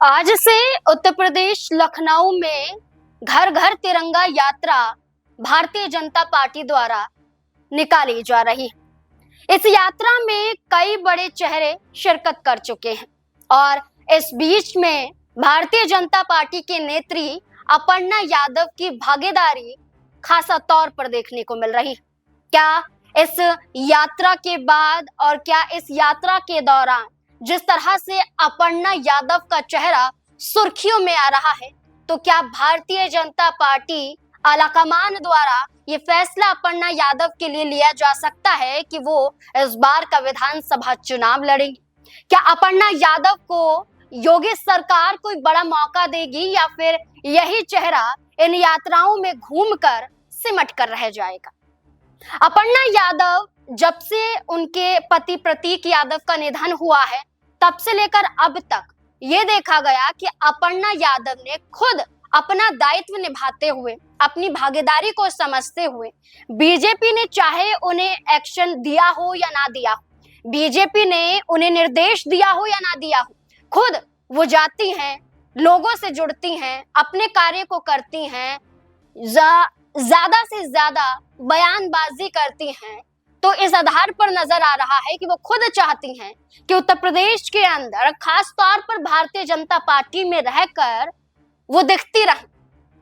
आज से उत्तर प्रदेश लखनऊ में घर घर तिरंगा यात्रा भारतीय जनता पार्टी द्वारा निकाली जा रही है। इस यात्रा में कई बड़े चेहरे शिरकत कर चुके हैं और इस बीच में भारतीय जनता पार्टी के नेत्री अपर्णा यादव की भागीदारी खासा तौर पर देखने को मिल रही है। क्या इस यात्रा के बाद और क्या इस यात्रा के दौरान जिस तरह से अपर्णा यादव का चेहरा सुर्खियों में आ रहा है, तो क्या भारतीय जनता पार्टी आलाकमान द्वारा ये फैसला अपर्णा यादव के लिए लिया जा सकता है कि वो इस बार का विधानसभा चुनाव लड़ेंगे? क्या अपर्णा यादव को योगी सरकार कोई बड़ा मौका देगी या फिर यही चेहरा इन यात्राओं में घूमकर सिमट कर रह जाएगा? अपर्णा यादव जब से उनके पति प्रतीक यादव का निधन हुआ है, तब से लेकर अब तक ये देखा गया कि अपर्णा यादव ने खुद अपना दायित्व निभाते हुए, अपनी भागीदारी को समझते हुए, बीजेपी ने चाहे उन्हें एक्शन दिया हो या ना दिया हो, बीजेपी ने उन्हें निर्देश दिया हो या ना दिया हो, खुद वो जाती हैं, लोगों से जुड़ती हैं, अपने कार्य को करती हैं, ज्यादा से ज्यादा बयानबाजी करती हैं। तो इस आधार पर नजर आ रहा है कि वो खुद चाहती हैं कि उत्तर प्रदेश के अंदर खास तौर पर भारतीय जनता पार्टी में रहकर वो दिखती रहे,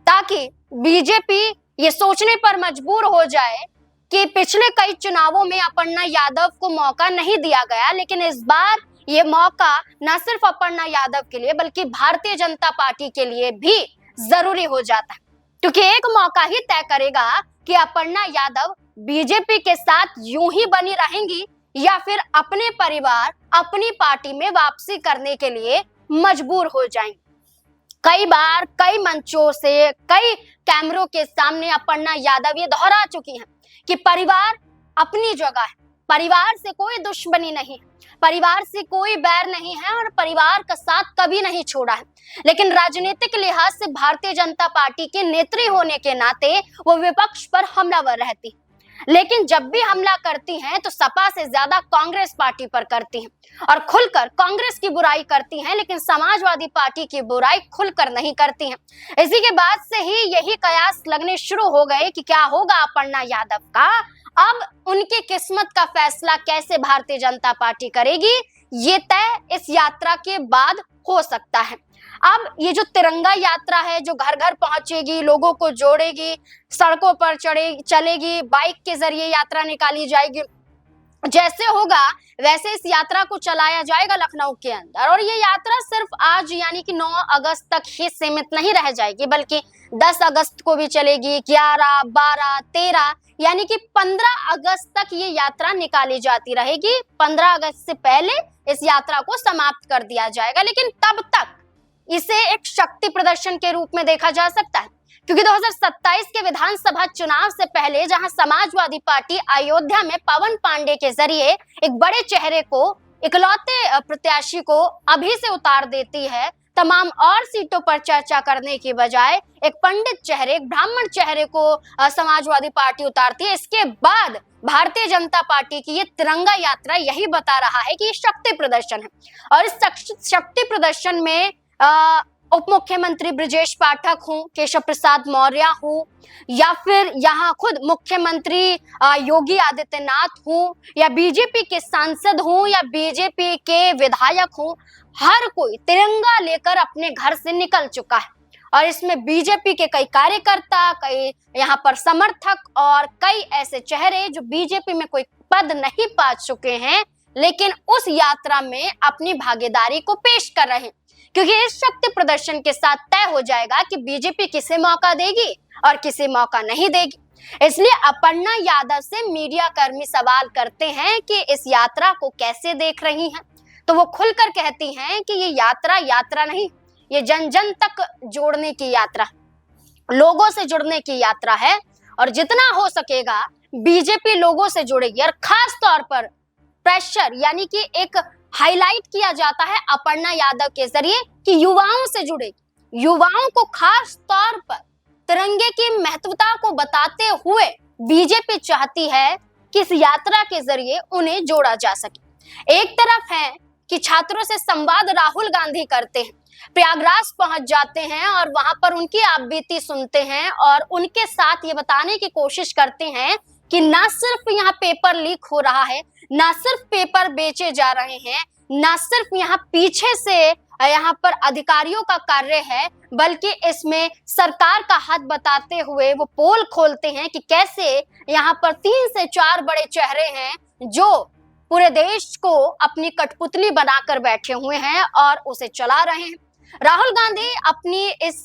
ताकि बीजेपी ये सोचने पर मजबूर हो जाए कि पिछले कई चुनावों में अपर्णा यादव को मौका नहीं दिया गया, लेकिन इस बार ये मौका न सिर्फ अपर्णा यादव के लिए बल्कि भारतीय जनता पार्टी के लिए भी जरूरी हो जाता है, क्योंकि एक मौका ही तय करेगा कि अपर्णा यादव बीजेपी के साथ यूं ही बनी रहेंगी या फिर अपने परिवार, अपनी पार्टी में वापसी करने के लिए मजबूर हो जाएंगी। कई बार कई मंचों से, कई कैमरों के सामने अपर्णा यादव ये दोहरा चुकी हैं कि परिवार अपनी जगह है, परिवार से कोई दुश्मनी नहीं है, परिवार से कोई बैर नहीं है और परिवार का साथ कभी नहीं छोड़ा है। लेकिन राजनीतिक लिहाज से भारतीय जनता पार्टी के नेत्री होने के नाते वो विपक्ष पर हमलावर रहती, लेकिन जब भी हमला करती हैं तो सपा से ज्यादा कांग्रेस पार्टी पर करती हैं और खुलकर कांग्रेस की बुराई करती हैं, लेकिन समाजवादी पार्टी की बुराई खुलकर नहीं करती हैं। इसी के बाद से ही यही कयास लगने शुरू हो गए कि क्या होगा अपर्णा यादव का। अब उनकी किस्मत का फैसला कैसे भारतीय जनता पार्टी करेगी, ये तय इस यात्रा के बाद हो सकता है। अब ये जो तिरंगा यात्रा है, जो घर घर पहुंचेगी, लोगों को जोड़ेगी, सड़कों पर चलेगी, बाइक के जरिए यात्रा निकाली जाएगी, जैसे होगा वैसे इस यात्रा को चलाया जाएगा लखनऊ के अंदर। और ये यात्रा सिर्फ आज यानी कि 9 अगस्त तक ही सीमित नहीं रह जाएगी, बल्कि 10 अगस्त को भी चलेगी, 11, 12, 13 यानी कि 15 अगस्त तक ये यात्रा निकाली जाती रहेगी। 15 अगस्त से पहले इस यात्रा को समाप्त कर दिया जाएगा, लेकिन तब तक इसे एक शक्ति प्रदर्शन के रूप में देखा जा सकता है, क्योंकि 2027 के विधानसभा चुनाव से पहले जहां समाजवादी पार्टी अयोध्या में पवन पांडे के जरिए एक बड़े चेहरे को, इकलौते प्रत्याशी को अभी से उतार देती है, तमाम और सीटों पर चर्चा करने की बजाय एक पंडित चेहरे, एक ब्राह्मण चेहरे को समाजवादी पार्टी उतारती है। इसके बाद भारतीय जनता पार्टी की ये तिरंगा यात्रा यही बता रहा है कि ये शक्ति प्रदर्शन है। और इस शक्ति प्रदर्शन में उप मुख्यमंत्री ब्रजेश पाठक हूँ, केशव प्रसाद मौर्य हूँ, या फिर यहाँ खुद मुख्यमंत्री योगी आदित्यनाथ हूँ, या बीजेपी के सांसद हूँ, या बीजेपी के विधायक हूँ, हर कोई तिरंगा लेकर अपने घर से निकल चुका है। और इसमें बीजेपी के कई कार्यकर्ता, कई यहाँ पर समर्थक और कई ऐसे चेहरे जो बीजेपी में कोई पद नहीं पा चुके हैं, लेकिन उस यात्रा में अपनी भागीदारी को पेश कर रहे हैं, क्योंकि इस शक्ति प्रदर्शन के साथ तय हो जाएगा कि बीजेपी किसे मौका देगी और किसे मौका नहीं देगी। इसलिए अपर्णा यादव से मीडिया कर्मी सवाल करते हैं कि इस यात्रा को कैसे देख रही हैं, तो वो खुलकर कहती हैं कि ये यात्रा नहीं, ये जन जन तक जोड़ने की यात्रा, लोगों से जुड़ने की यात्रा है। और जितना हो सकेगा बीजेपी लोगों से जुड़ेगी और खास तौर पर प्रेशर यानी कि एक हाईलाइट किया जाता है अपर्णा यादव के जरिए कि युवाओं से जुड़ेगी, युवाओं को खास तौर पर तिरंगे की महत्वता को बताते हुए बीजेपी चाहती है कि इस यात्रा के जरिए उन्हें जोड़ा जा सके। एक तरफ है कि छात्रों से संवाद राहुल गांधी करते हैं, प्रयागराज पहुंच जाते हैं और वहां पर उनकी आपबीती सुनते हैं और उनके साथ ये बताने की कोशिश करते हैं कि ना सिर्फ यहाँ पेपर लीक हो रहा है, ना सिर्फ पेपर बेचे जा रहे हैं, ना सिर्फ यहाँ पीछे से यहाँ पर अधिकारियों का कार्य है, बल्कि इसमें सरकार का हाथ बताते हुए वो पोल खोलते हैं कि कैसे यहाँ पर 3 से 4 बड़े चेहरे हैं जो पूरे देश को अपनी कठपुतली बनाकर बैठे हुए हैं और उसे चला रहे हैं। राहुल गांधी अपनी इस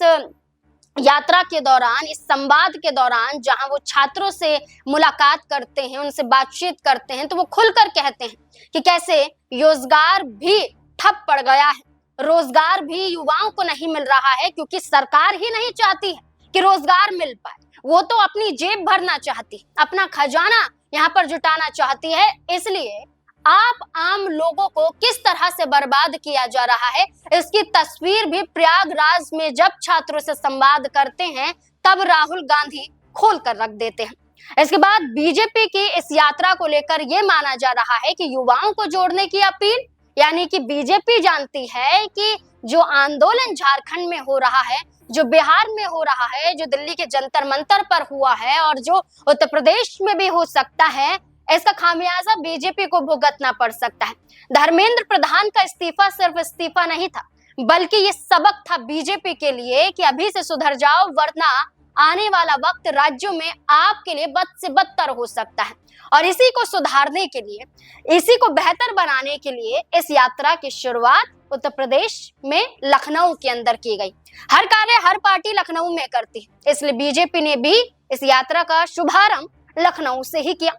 यात्रा के दौरान, इस संवाद के दौरान जहां वो छात्रों से मुलाकात करते हैं, उनसे बातचीत करते हैं, तो वो खुलकर कहते हैं कि कैसे रोजगार भी ठप पड़ गया है, रोजगार भी युवाओं को नहीं मिल रहा है क्योंकि सरकार ही नहीं चाहती है कि रोजगार मिल पाए। वो तो अपनी जेब भरना चाहती, अपना खजाना यहाँ पर जुटाना चाहती है। इसलिए आप आम लोगों को किस तरह से बर्बाद किया जा रहा है, इसकी तस्वीर भी प्रयागराज में जब छात्रों से संवाद करते हैं तब राहुल गांधी खोल कर रख देते हैं। इसके बाद बीजेपी की इस यात्रा को लेकर यह माना जा रहा है कि युवाओं को जोड़ने की अपील, यानी कि बीजेपी जानती है कि जो आंदोलन झारखंड में हो रहा है, जो बिहार में हो रहा है, जो दिल्ली के जंतर मंतर पर हुआ है और जो उत्तर प्रदेश में भी हो सकता है, इसका खामियाजा बीजेपी को भुगतना पड़ सकता है। धर्मेंद्र प्रधान का इस्तीफा सिर्फ इस्तीफा नहीं था, बल्कि ये सबक था बीजेपी के लिए कि अभी से सुधर जाओ, वरना आने वाला वक्त राज्यों में आपके लिए बद से बदतर हो सकता है। और इसी को सुधारने के लिए, इसी को बेहतर बनाने के लिए इस यात्रा की शुरुआत उत्तर प्रदेश में लखनऊ के अंदर की गई। हर कार्य हर पार्टी लखनऊ में करती है, इसलिए बीजेपी ने भी इस यात्रा का शुभारंभ लखनऊ से ही किया।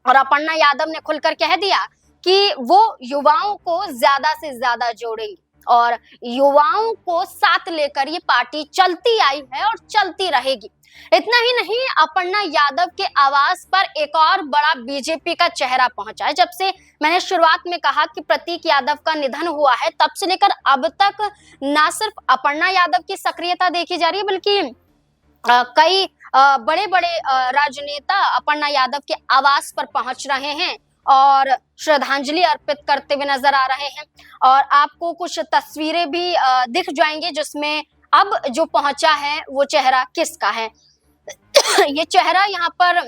और अपर्णा यादव ने खुलकर कह दिया कि वो युवाओं को ज्यादा से ज्यादा जोड़ेंगी और युवाओं को साथ लेकर ये पार्टी चलती आई है और चलती रहेगी। इतना ही नहीं, अपर्णा यादव के आवास पर एक और बड़ा बीजेपी का चेहरा पहुंचा है। जब से मैंने शुरुआत में कहा कि प्रतीक यादव का निधन हुआ है, तब से लेकर अब तक ना सिर्फ अपर्णा यादव की सक्रियता देखी जा रही है, बल्कि कई बड़े बड़े राजनेता अपर्णा यादव के आवास पर पहुंच रहे हैं और श्रद्धांजलि अर्पित करते हुए नजर आ रहे हैं। और आपको कुछ तस्वीरें भी दिख जाएंगी जिसमें अब जो पहुंचा है वो चेहरा किसका है। ये चेहरा यहाँ पर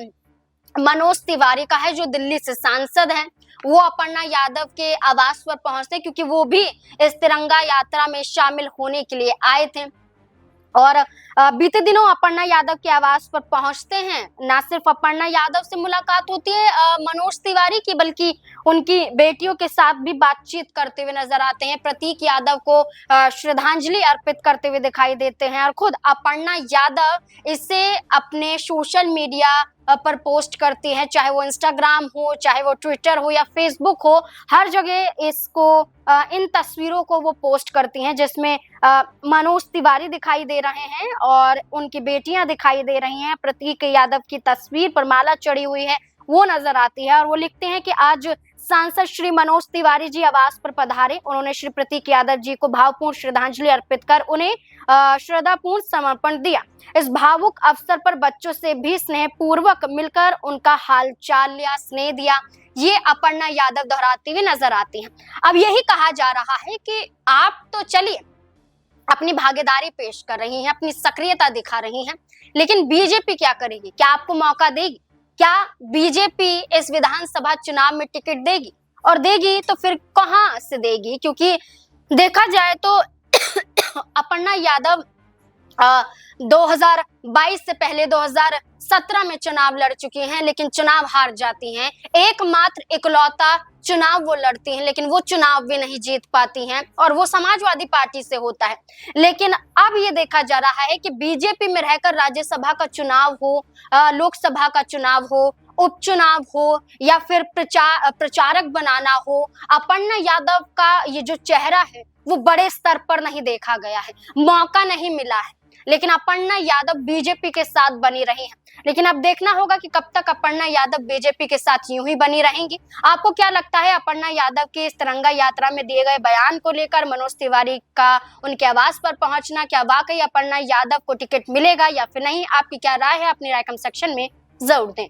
मनोज तिवारी का है, जो दिल्ली से सांसद हैं। वो अपर्णा यादव के आवास पर पहुंचते क्योंकि वो भी इस तिरंगा यात्रा में शामिल होने के लिए आए थे। और बीते दिनों अपर्णा यादव के आवास पर पहुंचते हैं। ना सिर्फ अपर्णा यादव से मुलाकात होती है मनोज तिवारी की, बल्कि उनकी बेटियों के साथ भी बातचीत करते हुए नजर आते हैं। प्रतीक यादव को श्रद्धांजलि अर्पित करते हुए दिखाई देते हैं और खुद अपर्णा यादव इसे अपने सोशल मीडिया पर पोस्ट करती है, चाहे वो इंस्टाग्राम हो, चाहे वो ट्विटर हो या फेसबुक हो, हर जगह इसको इन तस्वीरों को वो पोस्ट करती हैं जिसमें मनोज तिवारी दिखाई दे रहे हैं और उनकी बेटियां दिखाई दे रही हैं। प्रतीक यादव की तस्वीर पर माला चढ़ी हुई है वो नजर आती है और वो लिखते हैं कि आज सांसद श्री मनोज तिवारी जी आवास पर पधारे। उन्होंने श्री प्रतीक यादव जी को भावपूर्ण श्रद्धांजलि अर्पित कर उन्हें श्रद्धापूर्ण समर्पण दिया। इस भावुक अवसर पर बच्चों से भी स्नेह पूर्वक मिलकर उनका हालचाल लिया, स्नेह दिया। ये अपर्णा यादव दोहराती हुई नजर आती हैं। अब यही कहा जा रहा है कि आप तो चलिए अपनी भागीदारी पेश कर रही हैं, अपनी सक्रियता दिखा रही हैं, लेकिन बीजेपी क्या करेगी? क्या आपको मौका देगी? क्या बीजेपी इस विधानसभा चुनाव में टिकट देगी? और देगी तो फिर कहां से देगी? क्योंकि देखा जाए तो अपर्णा यादव 2022 से पहले 2017 में चुनाव लड़ चुकी हैं, लेकिन चुनाव हार जाती हैं। एकमात्र इकलौता चुनाव वो लड़ती हैं, लेकिन वो चुनाव भी नहीं जीत पाती हैं और वो समाजवादी पार्टी से होता है। लेकिन अब ये देखा जा रहा है कि बीजेपी में रहकर राज्यसभा का चुनाव हो, लोकसभा का चुनाव हो, उपचुनाव हो या फिर प्रचारक बनाना हो, अपर्णा यादव का ये जो चेहरा है वो बड़े स्तर पर नहीं देखा गया है, मौका नहीं मिला है। लेकिन अपर्णा यादव बीजेपी के साथ बनी रही हैं। लेकिन अब देखना होगा कि कब तक अपर्णा यादव बीजेपी के साथ यूं ही बनी रहेंगी। आपको क्या लगता है अपर्णा यादव की इस तिरंगा यात्रा में दिए गए बयान को लेकर, मनोज तिवारी का उनके आवास पर पहुंचना, क्या वाकई अपर्णा यादव को टिकट मिलेगा या फिर नहीं? आपकी क्या राय है? अपनी राय कमेंट सेक्शन में जरूर दें।